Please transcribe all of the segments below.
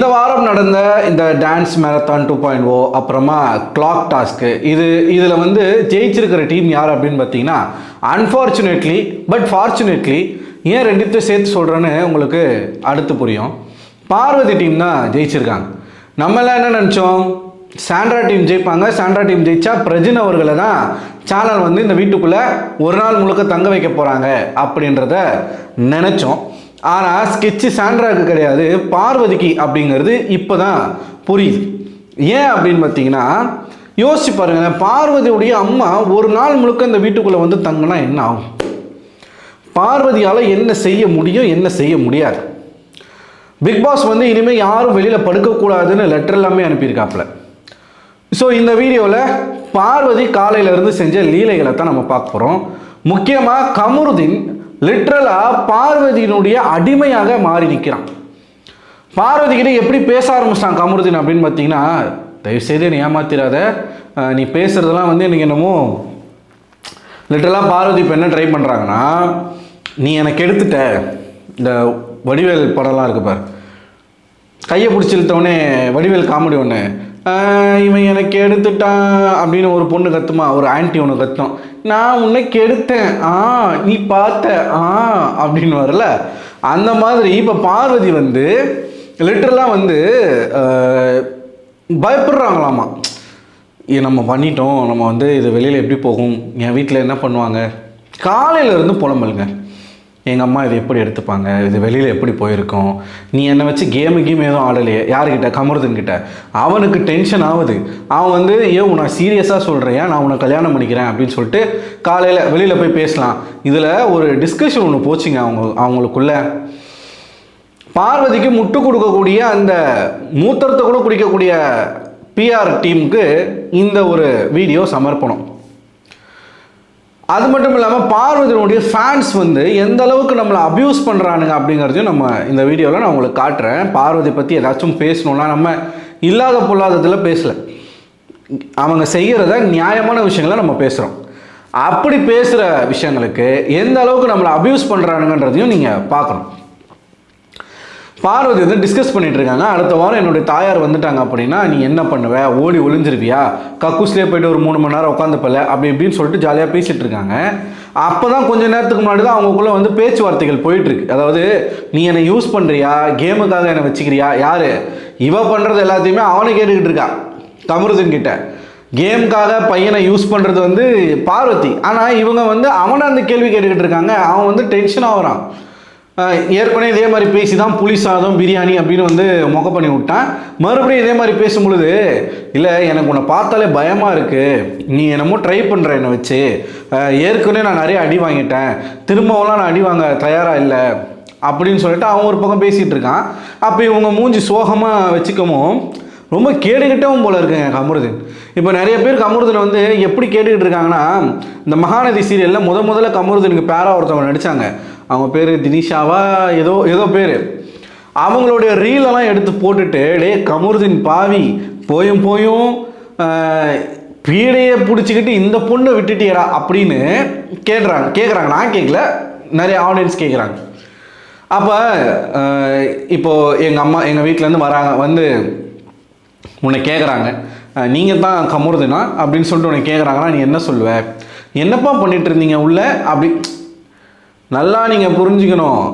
இந்த வாரம் நடந்த இந்த டான்ஸ் மேரத்தான் 2.0 அப்புறமா கிளாக் டாஸ்க்கு இதில் வந்து ஜெயிச்சிருக்கிற டீம் யார் அப்படின்னு பார்த்தீங்கன்னா அன்ஃபார்ச்சுனேட்லி பட் ஃபார்ச்சுனேட்லி ஏன் ரெண்டுத்தையும் சேர்த்து சொல்கிறேன்னு உங்களுக்கு அடுத்து புரியும். பார்வதி டீம் தான் ஜெயிச்சிருக்காங்க. நம்மளாம் என்ன நினச்சோம், சாண்ட்ரா டீம் ஜெயிப்பாங்க, சாண்ட்ரா டீம் ஜெயிச்சா பிரஜின் அவர்களை தான் சேனல் வந்து இந்த வீட்டுக்குள்ளே ஒரு நாள் முழுக்க தங்க வைக்க போகிறாங்க அப்படின்றத நினச்சோம். ஆனால் ஸ்கெட்சு சாண்ட்ராவுக்கு கிடையாது, பார்வதிக்கு அப்படிங்கிறது இப்போ தான் புரியுது. ஏன் அப்படின்னு பார்த்தீங்கன்னா யோசிச்சு பாருங்க, பார்வதியுடைய அம்மா ஒரு நாள் முழுக்க இந்த வீட்டுக்குள்ளே வந்து தங்கினா என்ன ஆகும், பார்வதியால் என்ன செய்ய முடியும் என்ன செய்ய முடியாது. பிக் பாஸ் வந்து இனிமேல் யாரும் வெளியில் படுக்கக்கூடாதுன்னு லெட்டர் எல்லாமே அனுப்பியிருக்காப்புல. ஸோ இந்த வீடியோவில் பார்வதி காலையிலேருந்து செஞ்ச லீலைகளை தான் நம்ம பார்க்க போகிறோம். முக்கியமாக கமருதீன் லிட்ரலாக பார்வதியினுடைய அடிமையாக மாறி நிற்கிறான். பார்வதிக்கிட்ட எப்படி பேச ஆரம்பிச்சிட்டான் கமருதீன் அப்படின்னு பார்த்தீங்கன்னா, தயவுசெய்து நீ ஏமாத்திராத, நீ பேசுகிறதெல்லாம் வந்து எனக்கு என்னமோ லிட்ரலாக பார்வதி இப்போ என்ன ட்ரை பண்ணுறாங்கன்னா, நீ எனக்கு எடுத்துட்ட, இந்த வடிவேல் படம்லாம் இருக்கு பார், கையை பிடிச்சி இழுத்தவொடனே வடிவேல் காமெடி ஒன்று, இவன் எனக்கு எடுத்துட்டான் அப்படின்னு ஒரு பொண்ணு கத்துமா, ஒரு ஆன்டி ஒன்று கத்தும், நான் உன்னை கெடுத்தேன் நீ பார்த்த அப்படின்னு வரல. அந்த மாதிரி இப்போ பார்வதி வந்து லிட்டரலாக வந்து பயப்படுறாங்களாமா. நம்ம பண்ணிட்டோம், நம்ம வந்து இது வெளியில் எப்படி போகும், என் வீட்டில் என்ன பண்ணுவாங்க, காலையிலேருந்து புலம்பலுங்க. எங்கள் அம்மா இதை எப்படி எடுத்துப்பாங்க, இது வெளியில் எப்படி போயிருக்கோம், நீ என்னை வச்சு கேமு எதுவும் ஆடலையே, யார்கிட்ட, கமருதன்கிட்ட. அவனுக்கு டென்ஷன் ஆகுது. அவன் வந்து நான் சீரியஸாக சொல்கிறேன், நான் உன்னை கல்யாணம் பண்ணிக்கிறேன் அப்படின்னு சொல்லிட்டு காலையில் வெளியில் போய் பேசலாம். இதில் ஒரு டிஸ்கஷன் ஒன்று போச்சுங்க அவங்களுக்குள்ள. பார்வதிக்கு முட்டு கொடுக்கக்கூடிய அந்த மூத்திரத்தை கூட குடிக்கக்கூடிய பிஆர் டீமுக்கு இந்த ஒரு வீடியோ சமர்ப்பணம். அது மட்டும் இல்லாமல் பார்வதியினுடைய ஃபேன்ஸ் வந்து எந்த அளவுக்கு நம்மளை அப்யூஸ் பண்ணுறானுங்க அப்படிங்கிறதையும் நம்ம இந்த வீடியோவில் நான் உங்களுக்கு காட்டுறேன். பார்வதி பற்றி ஏதாச்சும் பேசணுன்னா நம்ம இல்லாத பொல்லாததில் பேசலை, அவங்க செய்கிறத நியாயமான விஷயங்களை நம்ம பேசுகிறோம். அப்படி பேசுகிற விஷயங்களுக்கு எந்த அளவுக்கு நம்மளை அப்யூஸ் பண்ணுறானுங்கன்றதையும் நீங்கள் பார்க்கணும். பார்வதி வந்து டிஸ்கஸ் பண்ணிட்டு இருக்காங்க, அடுத்த வாரம் என்னுடைய தாயார் வந்துட்டாங்க அப்படின்னா நீ என்ன பண்ணுவ, ஓடி ஒளிஞ்சிருவியா, கக்கூஸ்லேயே போய்ட்டு ஒரு 3 மணி நேரம் உட்காந்துப்பல அப்படி இப்படின்னு சொல்லிட்டு ஜாலியாக பேசிகிட்டு இருக்காங்க. அப்போ தான் கொஞ்சம் நேரத்துக்கு முன்னாடி தான் அவங்களுக்குள்ளே வந்து பேச்சுவார்த்தைகள் போயிட்டுருக்கு. அதாவது நீ என்னை யூஸ் பண்ணுறியா, கேமுக்காக என்னை வச்சுக்கிறியா, யார் இவ பண்ணுறது எல்லாத்தையுமே அவனை கேட்டுக்கிட்டு இருக்கா கமருதீன் கிட்ட. கேமுக்காக பையனை யூஸ் பண்ணுறது வந்து பார்வதி, ஆனால் இவங்க வந்து அவனை அந்த கேள்வி கேட்டுக்கிட்டு இருக்காங்க. அவன் வந்து டென்ஷன் ஆகுறான். ஏற்கனவே இதே மாதிரி பேசி தான் புளி சாதம் பிரியாணி அப்படின்னு வந்து மொக்க பண்ணி விட்டான். மறுபடியும் இதே மாதிரி பேசும் பொழுது, இல்லை எனக்கு உன்னை பார்த்தாலே பயமாக இருக்குது, நீ என்னமோ ட்ரை பண்ணுற என்னை வச்சு, ஏற்கனவே நான் நிறைய அடி வாங்கிட்டேன், திரும்பவெல்லாம் நான் அடி வாங்க தயாராக இல்லை அப்படின்னு சொல்லிட்டு அவன் ஒரு பக்கம் பேசிகிட்டு இருக்கான். அப்போ இவங்க மூஞ்சி சோகமாக வச்சுக்கவும் ரொம்ப கேடுகிட்டவும் போல இருக்குங்க கமருதீன். இப்போ நிறைய பேர் கமருதீன் வந்து எப்படி கேட்டுக்கிட்டு இருக்காங்கன்னா, இந்த மகாநதி சீரியலில் முதல்ல கமருதீனுக்கு பேரா ஒருத்தவங்க நடித்தாங்க, அவங்க பேர் தினிஷாவா ஏதோ பேர், அவங்களுடைய ரீலெல்லாம் எடுத்து போட்டுட்டு டே கமருதீன் பாவி போயும் பீடையை பிடிச்சிக்கிட்டு இந்த பொண்ணை விட்டுட்டியரா அப்படின்னு கேட்குறாங்க. நான் கேட்கல, நிறைய ஆடியன்ஸ் கேட்குறாங்க. அப்போ இப்போது எங்கள் வீட்டிலேருந்து வராங்க, வந்து உன்னை கேட்குறாங்க, நீங்கள் தான் கமருதீனா அப்படின்னு சொல்லிட்டு உன்னை கேட்குறாங்கன்னா நீ என்ன சொல்லுவ, என்னப்பா பண்ணிட்டு இருந்தீங்க உள்ள அப்படி. நல்லா நீங்கள் புரிஞ்சுக்கணும்,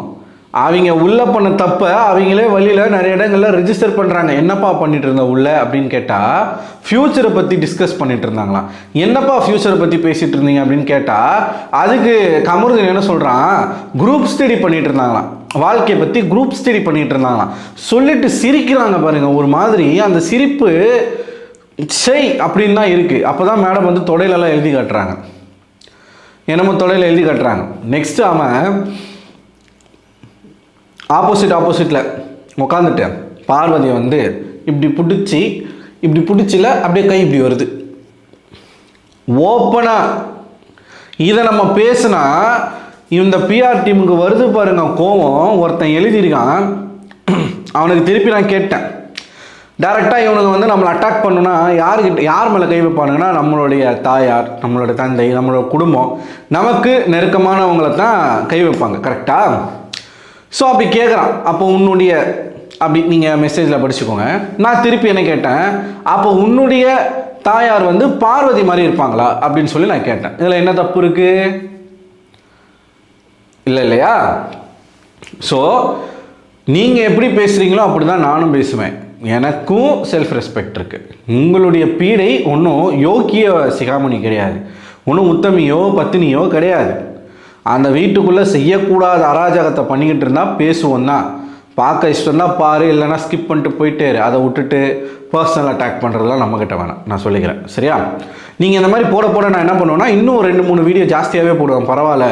அவங்க உள்ளே பண்ண தப்பை அவங்களே வழியில் நிறைய இடங்களில் ரிஜிஸ்டர் பண்ணுறாங்க. என்னப்பா பண்ணிட்டு இருந்த உள்ள அப்படின்னு கேட்டால் ஃப்யூச்சரை பற்றி டிஸ்கஸ் பண்ணிட்டு இருந்தாங்களாம். என்னப்பா ஃப்யூச்சரை பற்றி பேசிகிட்டு இருந்தீங்க அப்படின்னு கேட்டால் அதுக்கு கமருதீன் என்ன சொல்கிறான், குரூப் ஸ்டடி பண்ணிட்டு இருந்தாங்களாம், வாழ்க்கையை பற்றி குரூப் ஸ்டடி பண்ணிட்டு இருந்தாங்களாம். சொல்லிட்டு சிரிக்கிறாங்க பாருங்கள், ஒரு மாதிரி அந்த சிரிப்பு செய் அப்படின்னு தான் இருக்குது. அப்போ தான் மேடம் வந்து தொடையிலெல்லாம் எழுதி காட்டுறாங்க, என்னமோ தொடையில் எழுதி காட்டுறாங்க. நெக்ஸ்ட்டு அவன் ஆப்போசிட்டில் உட்காந்துட்டேன், பார்வதியை வந்து இப்படி பிடிச்சில அப்படியே கை இப்படி வருது ஓப்பனாக. இதை நம்ம பேசுனா இந்த பிஆர் டீமுக்கு வருது பாருங்க கோவம். ஒருத்தன் எழுதியிருக்கான், அவனுக்கு திருப்பி நான் கேட்டேன், டைரெக்டாக இவனுங்க வந்து நம்மளை அட்டாக் பண்ணுன்னா யார் மேலே கை வைப்பானுங்கன்னா நம்மளுடைய தாயார், நம்மளோட தந்தை, நம்மளோட குடும்பம், நமக்கு நெருக்கமானவங்களை தான் கை வைப்பாங்க, கரெக்டாக? ஸோ அப்படி கேட்குறான். அப்போ உன்னுடைய அப்படி நீங்கள் மெசேஜில் படிச்சுக்கோங்க. நான் திருப்பி என்ன கேட்டேன், அப்போ உன்னுடைய தாயார் வந்து பார்வதி மாதிரி இருப்பாங்களா அப்படின்னு சொல்லி நான் கேட்டேன். இதில் என்ன தப்பு இருக்கு? இல்லை இல்லையா? ஸோ நீங்கள் எப்படி பேசுகிறீங்களோ அப்படி தான் நானும் பேசுவேன். எனக்கும் செல்ஃப் ரெஸ்பெக்ட் இருக்குது. உங்களுடைய பீடை ஒன்றும் யோக்கிய சிகாமணி கிடையாது, ஒன்றும் உத்தமியோ பத்தினியோ கிடையாது. அந்த வீட்டுக்குள்ளே செய்யக்கூடாத அராஜகத்தை பண்ணிக்கிட்டு இருந்தால் பேசுவோம் தான். பார்க்க இஷ்டம் தான் பாரு, இல்லைனா ஸ்கிப் பண்ணிட்டு போயிட்டே அதை விட்டுட்டு பர்சனல் அட்டாக் பண்ணுறதுலாம் நம்மக்கிட்ட வேணாம், நான் சொல்லிக்கிறேன். சரியா? நீங்கள் இந்த மாதிரி போட நான் என்ன பண்ணுவேன்னா, இன்னும் 2-3 வீடியோ ஜாஸ்தியாகவே போடுவேன். பரவாயில்ல,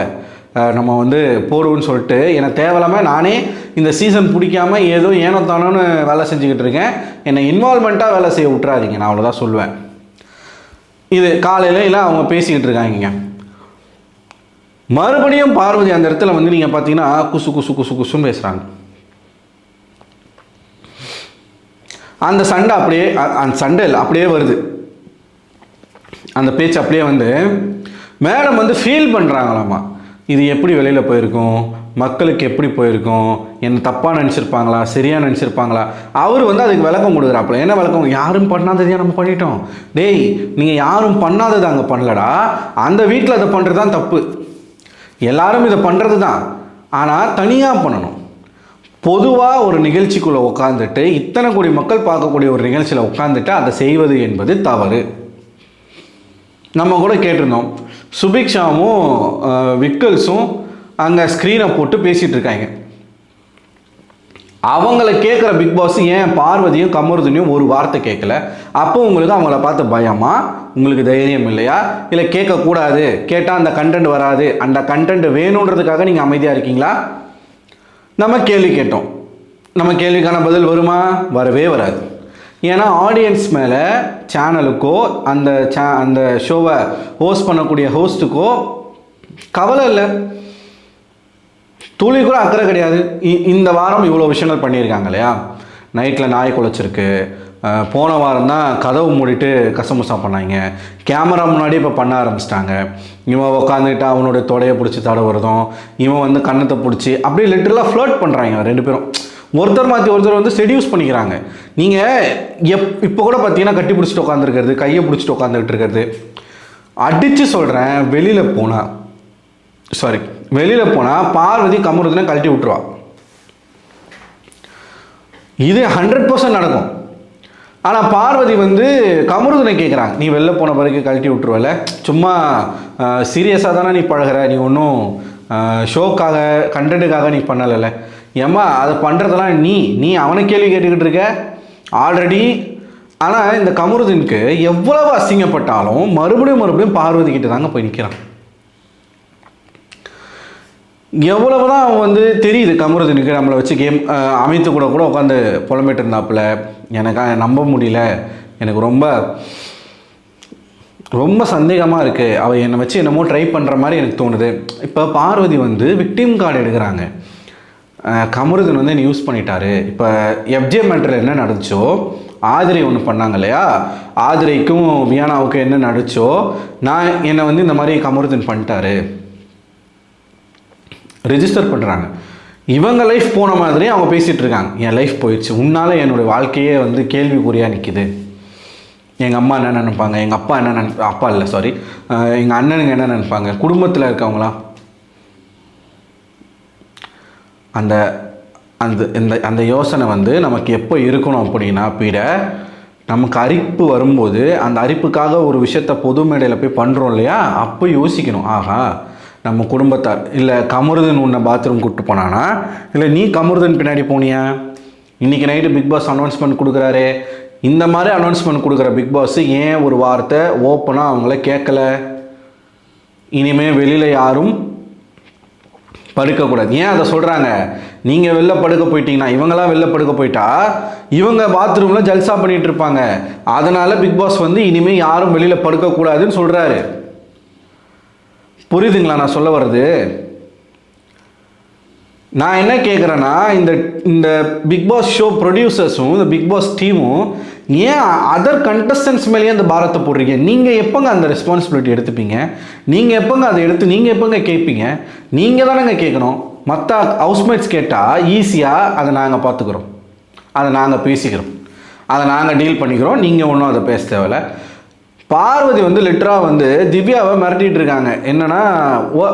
நம்ம வந்து போடுவோன்னு சொல்லிட்டு எனக்கு தேவையில்லாமல் நானே இந்த சீசன் பிடிக்காமல் ஏதோ ஏனோ தானோன்னு வேலை செஞ்சுக்கிட்டு இருக்கேன். என்னை இன்வால்மெண்ட்டாக வேலை செய்ய விட்டுறாதீங்க, நான் அவ்வளோதான் சொல்லுவேன். இது காலையில் இல்லை அவங்க பேசிக்கிட்டு இருக்காங்க. மறுபடியும் பார்வதி அந்த இடத்துல வந்து நீங்கள் பார்த்தீங்கன்னா குசு குசு குசு குசுன்னு பேசுகிறாங்க. அந்த சண்டை அப்படியே, அந்த சண்டை இல்லை அப்படியே வருது, அந்த பேச்சு அப்படியே வந்து மேடம் வந்து ஃபீல் பண்ணுறாங்களாம்மா. இது எப்படி வெளியில் போயிருக்கும், மக்களுக்கு எப்படி போயிருக்கும், என்ன தப்பாக நினச்சிருப்பாங்களா சரியாக நினச்சிருப்பாங்களா? அவர் வந்து அதுக்கு விளக்கம் கொடுக்குறாப்புல. என்ன விளக்கம்? யாரும் பண்ணாததையாக நம்ம பண்ணிட்டோம். டேய், நீங்கள் யாரும் பண்ணாதது அங்கே பண்ணலடா, அந்த வீட்டில் அதை பண்ணுறது தான் தப்பு. எல்லாரும் இதை பண்ணுறது தான், ஆனால் தனியாக பண்ணணும். பொதுவாக ஒரு நிகழ்ச்சிக்குள்ளே உட்காந்துட்டு இத்தனை கோடி மக்கள் பார்க்கக்கூடிய ஒரு நிகழ்ச்சியில் உட்காந்துட்டு அதை செய்வது என்பது தவறு. நம்ம கூட கேட்டிருந்தோம், சுபிக்ஷாவும் விக்கல்ஸும் அங்கே ஸ்க்ரீனை போட்டு பேசிகிட்டு இருக்காங்க. அவங்கள கேட்குற பிக் பாஸ் ஏன் பார்வதியும் கமருதனையும் ஒரு வார்த்தை கேட்கல? அப்போ உங்களுக்கு அவங்கள பார்த்து பயமா? உங்களுக்கு தைரியம் இல்லையா? இல்லை கேட்கக்கூடாது, கேட்டால் அந்த கண்டென்ட் வராது, அந்த கண்டென்ட் வேணுன்றதுக்காக நீங்கள் அமைதியாக இருக்கீங்களா? நம்ம கேள்வி கேட்டோம். நம்ம கேள்விக்கான பதில் வருமா? வரவே வராது. ஏன்னா ஆடியன்ஸ் மேலே சேனலுக்கோ அந்த ஷோவை ஹோஸ்ட் பண்ணக்கூடிய ஹோஸ்ட்டுக்கோ கவலை இல்லை, துளி கூட அக்கறை கிடையாது. இந்த வாரம் இவ்வளோ விஷயங்கள் பண்ணியிருக்காங்க இல்லையா? நைட்டில் நாய் குலைச்சிருக்கு, போன வாரம் தான் கதவு மூடிட்டு கசமுசா பண்ணாங்க, கேமரா முன்னாடி இப்போ பண்ண ஆரம்பிச்சிட்டாங்க. இவன் உட்காந்துக்கிட்டு அவனுடைய தொடையை பிடிச்சி தடவுறதும், இவன் வந்து கண்ணத்தை பிடிச்சி அப்படியே லிட்டரலாக ஃப்ளர்ட் பண்ணுறாங்க. 2 பேரும் ஒருத்தர் மாற்றி ஒருத்தர் வந்து செடியூஸ் பண்ணிக்கிறாங்க. நீங்கள் இப்போ கூட பார்த்தீங்கன்னா கட்டி பிடிச்சிட்டு உட்காந்துருக்கிறது, கையை பிடிச்சிட்டு உட்காந்துக்கிட்டு இருக்கிறது. அடித்து சொல்கிறேன், வெளியில் போனால் பார்வதி கமருதனை கழட்டி விட்டுருவா. இது 100% நடக்கும். ஆனால் பார்வதி வந்து கமருதனை கேட்குறாங்க, நீ வெளில போன பிறகு கழட்டி விட்டுருவல, சும்மா சீரியஸாக தானே நீ பழகிற, நீ ஒன்றும் ஷோக்காக கண்டென்ட்டுக்காக நீ பண்ணலை. ஏம்மா அதை பண்ணுறதெல்லாம் நீ அவனை கேள்வி கேட்டுக்கிட்டு இருக்க ஆல்ரெடி. ஆனால் இந்த கமருதனுக்கு எவ்வளவு அசிங்கப்பட்டாலும் மறுபடியும் பார்வதி கிட்ட தாங்க போய் நிற்கிறான். எவ்வளவுதான் அவன் வந்து தெரியுது கமருதனுக்கு நம்மளை வச்சு கேம் அமைத்து கூட உட்காந்து புலம்பிட்டு இருந்தாப்புல. எனக்கு நம்ப முடியல, எனக்கு ரொம்ப ரொம்ப சந்தேகமாக இருக்குது, அவள் என்னை வச்சு என்னமோ ட்ரை பண்ணுற மாதிரி எனக்கு தோணுது. இப்போ பார்வதி வந்து விக்டிம் கார்டு எடுக்கிறாங்க. கமருதன் வந்து என்ன யூஸ் பண்ணிட்டாரு. இப்போ எஃப்ஜே மேட்டரில் என்ன நடந்துச்சோ, ஆதிரை ஒன்று பண்ணாங்க இல்லையா, ஆதிரைக்கும் வியானாவுக்கும் என்ன நடந்துச்சோ, என்னை வந்து இந்த மாதிரி கமருதன் பண்ணிட்டாரு ரெஜிஸ்டர் பண்ணுறாங்க. இவங்க லைஃப் போன மாதிரி அவங்க பேசிகிட்டு இருக்காங்க. என் லைஃப் போயிடுச்சு, உன்னால் என்னுடைய வாழ்க்கையே வந்து கேள்விக்குறியாக நிற்கிது. எங்கள் அம்மா என்ன நினைப்பாங்க, எங்கள் அப்பா என்ன அப்பா இல்லை சாரி எங்கள் அண்ணனுங்க என்ன நினைப்பாங்க, குடும்பத்தில் இருக்கவங்களாம். அந்த அந்த இந்த அந்த யோசனை வந்து நமக்கு எப்போ இருக்கணும் அப்படின்னா, நமக்கு அரிப்பு வரும்போது அந்த அரிப்புக்காக ஒரு விஷயத்த பொது மேடையில் போய் பண்ணுறோம் இல்லையா, அப்போ யோசிக்கணும், ஆஹா நம்ம குடும்பத்தார் இல்லை கமருதன் உன்னை பாத்ரூம் கூப்பிட்டு போனானா, இல்லை நீ கமருதன் பின்னாடி போனியா, இன்றைக்கி நைட்டு பிக் பாஸ் அனௌன்ஸ்மெண்ட் கொடுக்குறாரு, இந்த மாதிரி அனௌன்ஸ்மெண்ட் கொடுக்குற பிக் பாஸ் ஏன் ஒரு வார்த்தை ஓப்பனாக அவங்கள கேட்கல? இனிமேல் வெளியில் யாரும் படுக்கக்கூடாது. ஏன் அதை சொல்கிறாங்க? நீங்கள் வெளில படுக்க போயிட்டீங்கன்னா, இவங்களாம் வெளில படுக்க போயிட்டா இவங்க பாத்ரூமில் ஜல்சா பண்ணிகிட்டு இருப்பாங்க. அதனால் பிக் பாஸ் வந்து இனிமேல் யாரும் வெளியில் படுக்கக்கூடாதுன்னு சொல்கிறாரு. புரியுதுங்களா நான் சொல்ல வர்றது? நான் என்ன கேட்குறேன்னா, இந்த பிக் பாஸ் ஷோ ப்ரொடியூசர்ஸும் இந்த பிக் பாஸ் டீமும் ஏன் அதர் கண்டஸ்டன்ஸ் மேலேயே அந்த பாரத்தை போடுறீங்க? நீங்கள் எப்போங்க அந்த ரெஸ்பான்சிபிலிட்டி எடுத்துப்பீங்க? நீங்கள் எப்போங்க அதை எடுத்து நீங்கள் எப்போங்க கேட்பீங்க? நீங்கள் தானேங்க கேட்கணும். மற்ற ஹவுஸ்மேட்ஸ் கேட்டால் ஈஸியாக அதை நாங்கள் பார்த்துக்குறோம். அதை நாங்கள் பேசிக்கிறோம், அதை நாங்கள் டீல் பண்ணிக்கிறோம், நீங்கள் ஒன்றும் அதை பேச தேவையில்ல. பார்வதி வந்து லிட்டராக வந்து திவ்யாவை மிரட்டிகிட்டு இருக்காங்க. என்னன்னா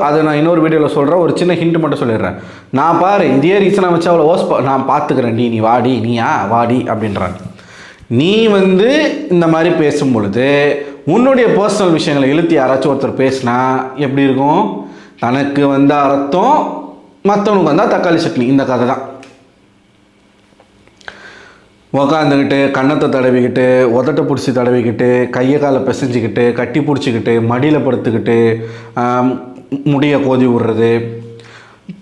அதை நான் இன்னொரு வீடியோவில் சொல்கிறேன், ஒரு சின்ன ஹிண்ட் மட்டும் சொல்லிடுறேன். நான் பாரு இதே ரீசனாக வச்சு அவளை நான் பார்த்துக்கிறேன், நீ வாடி, நீயா வாடி அப்படின்றாங்க. நீ வந்து இந்த மாதிரி பேசும் பொழுது உன்னுடைய பர்சனல் விஷயங்களை இழுத்து யாராச்சும் ஒருத்தர் பேசினா எப்படி இருக்கும்? தனக்கு வந்த அர்த்தம் மற்றவனுக்கு வந்தால் தக்காளி சட்னி. இந்த கதை தான். உக்காந்துக்கிட்டு கன்னத்தை தடவிக்கிட்டு உதட்டை பிடிச்சி தடவிக்கிட்டு கையை காலை பிசைஞ்சிக்கிட்டு கட்டி பிடிச்சிக்கிட்டு மடியில் படுத்துக்கிட்டு முடியை கோதி விடுறது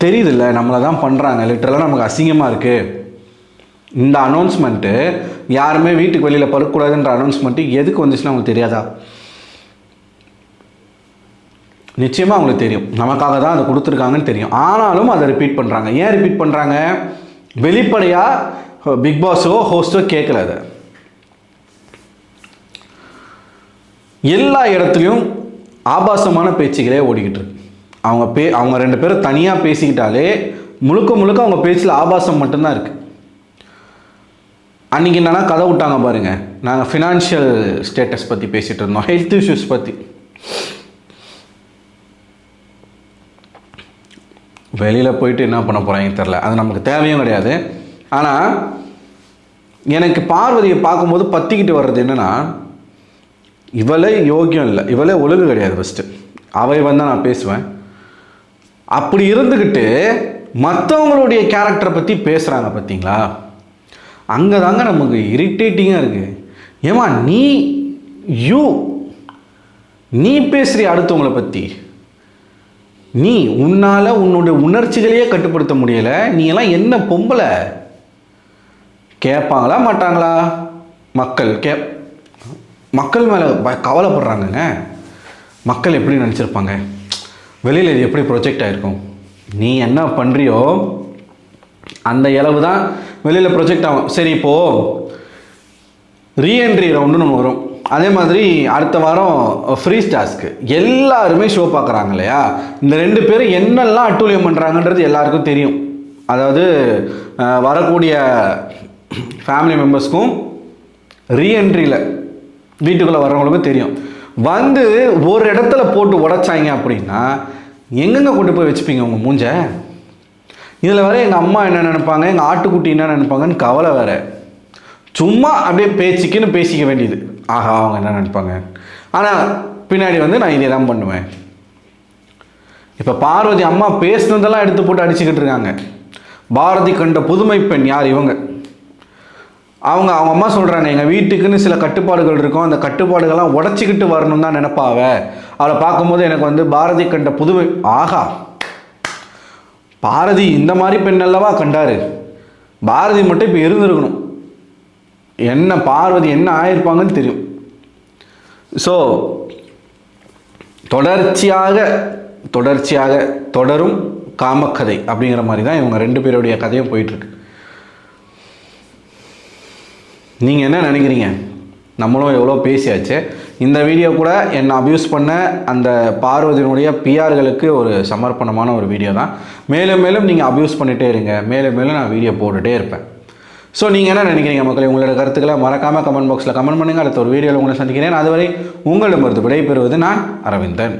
தெரியுதில்ல, நம்மளை தான் பண்ணுறாங்க. லிட்டரலாக நமக்கு அசிங்கமாக இருக்குது. இந்த அனௌன்ஸ்மெண்ட்டு யாருமே வீட்டுக்கு வெளியில் படுக்கக்கூடாதுன்ற அனௌன்ஸ்மெண்ட்டு எதுக்கு வந்துச்சுன்னா அவங்களுக்கு தெரியாதா? நிச்சயமாக அவங்களுக்கு தெரியும், நமக்காக தான் அதை கொடுத்துருக்காங்கன்னு தெரியும். ஆனாலும் அதை ரிப்பீட் பண்ணுறாங்க. ஏன் ரிப்பீட் பண்ணுறாங்க? வெளிப்படையாக பிக் பாஸோ ஹோஸ்டோ கேட்கல. அதை எல்லா இடத்துலையும் ஆபாசமான பேச்சுகளே ஓடிக்கிட்டு இருக்கு. அவங்க ரெண்டு பேரும் தனியாக பேசிக்கிட்டாலே முழுக்க முழுக்க அவங்க பேச்சில் ஆபாசம் மட்டும்தான் இருக்குது. அன்றைக்கி என்னன்னா கதை விட்டாங்க பாருங்கள். நாங்கள் ஃபினான்ஷியல் ஸ்டேட்டஸ் பற்றி பேசிகிட்டு இருந்தோம், ஹெல்த் இஷ்யூஸ் பற்றி. வெளியில் போயிட்டு என்ன பண்ண போகிறாங்க தெரில, அது நமக்கு தேவையும் கிடையாது. ஆனால் எனக்கு பார்வதியை பார்க்கும்போது பற்றிக்கிட்டு வர்றது என்னென்னா, இவளே யோக்கியம் இல்லை, இவளே ஒழுங்கு கிடையாது. ஃபஸ்ட்டு அவை வந்தால் நான் பேசுவேன். அப்படி இருந்துக்கிட்டு மற்றவங்களுடைய கேரக்டரை பற்றி பேசுகிறாங்க பார்த்தீங்களா? அங்கே தாங்க நமக்கு இரிட்டேட்டிங்காக இருக்குது. ஏமா நீ பேசுகிற அடுத்தவங்களை பற்றி, நீ உன்னால் உன்னுடைய உணர்ச்சிகளையே கட்டுப்படுத்த முடியலை, நீ எல்லாம் என்ன பொம்பளை? கேட்பாங்களா மாட்டாங்களா? மக்கள் மேலே கவலைப்படுறாங்கங்க. மக்கள் எப்படி நினச்சிருப்பாங்க? வெளியில் இது எப்படி ப்ரொஜெக்ட் ஆகிருக்கும்? நீ என்ன பண்ணுறியோ அந்த இளவு தான் வெளியில் ப்ரொஜெக்ட் ஆகும். சரி, இப்போது ரீஎன்ட்ரி ரவுண்டுன்னு ஒன்று வரும். அதே மாதிரி அடுத்த வாரம் ஃப்ரீஸ் டாஸ்க்கு எல்லாருமே ஷோ பார்க்குறாங்க இல்லையா? இந்த ரெண்டு பேரும் என்னெல்லாம் அட்டூழியம் பண்ணுறாங்கன்றது எல்லாருக்கும் தெரியும். அதாவது வரக்கூடிய ஃபேமிலி மெம்பர்ஸ்க்கும் ரீஎன்ட்ரியில் வீட்டுக்குள்ளே வர்றவங்களுக்கும் தெரியும். வந்து ஒரு இடத்துல போட்டு உடைச்சாங்க அப்படின்னா எங்கெங்கே கொண்டு போய் வச்சுப்பீங்க உங்கள் மூஞ்ச? இதில் வர எங்கள் அம்மா என்ன நினைப்பாங்க, எங்கள் ஆட்டுக்குட்டி என்ன நினைப்பாங்கன்னு கவலை வேறு. சும்மா அப்படியே பேச்சுக்குன்னு பேசிக்க வேண்டியது. ஆஹா, அவங்க என்ன நினைப்பாங்க. ஆனால் பின்னாடி வந்து நான் இதே தான் பண்ணுவேன். இப்போ பார்வதி அம்மா பேசுனதெல்லாம் எடுத்து போட்டு அடிச்சுக்கிட்டு இருக்காங்க. பாரதி கண்ட புதுமை பெண் யார்? இவங்க. அவங்க அம்மா சொல்கிறாங்க, எங்கள் வீட்டுக்குன்னு சில கட்டுப்பாடுகள் இருக்கும், அந்த கட்டுப்பாடுகள்லாம் உடச்சிக்கிட்டு வரணும் தான் நினைப்பாவ. அவளை பார்க்கும்போது எனக்கு வந்து பாரதி கண்ட புதுமை. ஆஹா, பாரதி இந்த மாதிரி பெண் அல்லவா கண்டாரு. பாரதி மட்டும் இப்போ இருந்திருக்கணும். என்ன பார்வதி என்ன ஆயிருப்பாங்கன்னு தெரியும். ஸோ தொடர்ச்சியாக தொடரும் காமக்கதை அப்படிங்கிற மாதிரி தான் இவங்க ரெண்டு பேருடைய கதையும் போயிட்டுருக்கு. நீங்கள் என்ன நினைக்கிறீங்க? நம்மளும் எவ்வளோ பேசியாச்சு. இந்த வீடியோ கூட என்னை அப்யூஸ் பண்ண அந்த பார்வதியினுடைய பிஆர்களுக்கு ஒரு சமர்ப்பணமான ஒரு வீடியோ தான். மேலும் மேலும் நீங்கள் அப்யூஸ் பண்ணிகிட்டே இருங்க, மேலும் மேலும் நான் வீடியோ போட்டுகிட்டே இருப்பேன். ஸோ நீங்கள் என்ன நினைக்கிறீங்க மக்களே? உங்களோட கருத்துக்களை மறக்காமல் கமெண்ட் பாக்ஸில் கமெண்ட் பண்ணுங்கள். அடுத்த ஒரு வீடியோவில் உங்களை சந்திக்கிறேன். அதுவரை உங்களிடமிருந்து விடைபெறுவது நான் அரவிந்தன்.